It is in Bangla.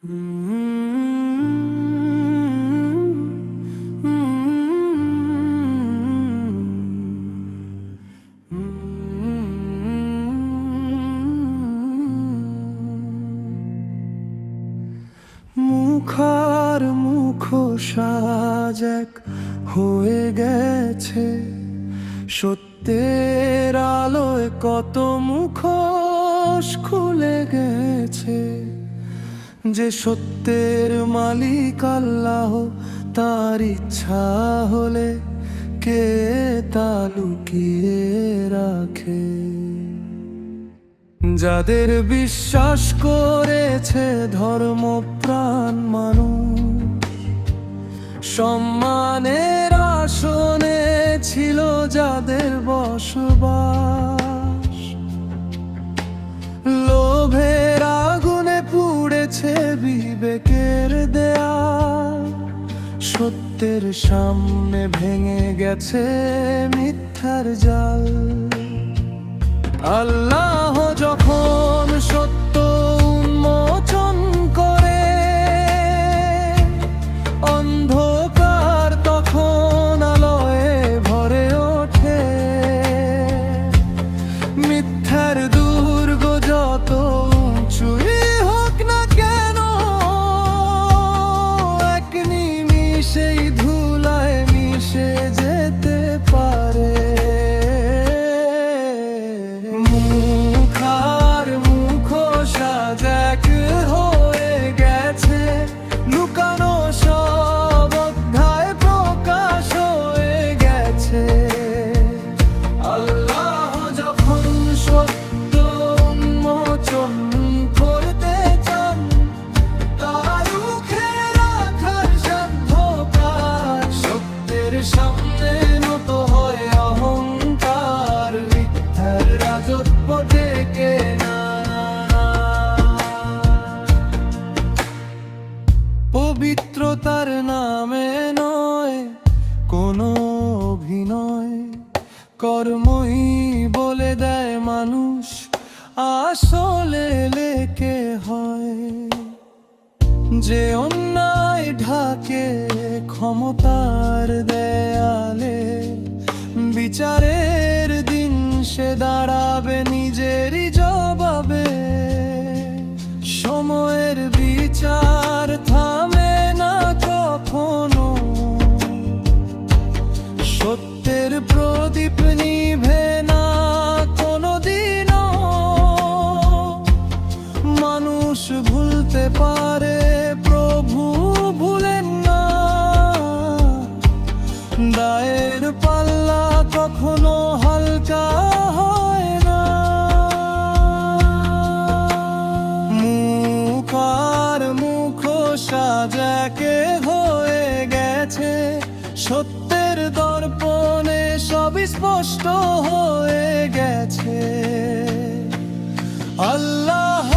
মুখার মুখোশ এক হয়ে গেছে, সত্যের আলোয় কত মুখোশ খুলে গেছে। যে সত্যের মালিক আল্লাহ, তার ইচ্ছা হলে কে তা লুকিয়ে রাখে। যাদের বিশ্বাস করেছে ধর্মপ্রাণ মানুষ, সম্মানের আসনে ছিল যাদের বসবাস, লোভের আগুনে পুড়েছে বিবেকের দেয়াল। সত্যের সামনে ভেঙে গেছে মিথ্যার জাল। আল্লাহ যখন সত্য উন্মোচন করে, অন্ধকার তখন আলোয় ভরে ওঠে। মিথ্যার দুর্গ যত উঁচুই হোক না কেন, এক নিমিষেই ধুলায় মিশে যেতে পারে। মুখার মুখোশ এক হয়ে গেছে, লুকানো সব অধ্যায় প্রকাশ হয়ে গেছে। আল্লাহ যখন সত্য উন্মোচন করতে চান, তার রুখে রাখার সাধ্য কার। সত্যের সামনে নত হয় অহংকার, মিথ্যার রাজত্ব টেকে না। পবিত্রতার নামে নয় কোনো অভিনয়, কর্মই বলে দেয় মানুষ আসলে লেকে হয়। যে অন্যায় ঢাকে ক্ষমতার দেয়ালে, বিচারের দিন সে দাঁড়াবে নিজেরই জবাবে। সময়ের বিচার থামে না কখনো, সত্যের প্রদীপ নিভে না কোনোদিনও। মানুষ ভুলতে পারে, প্রভু ভুলেন না। দায়ের পাল্লা কখনো হালকা হয় না। মুখার মুখোশ এক হয়ে গেছে, সত্যের দর্পণে সবই স্পষ্ট হয়ে গেছে। আল্লাহ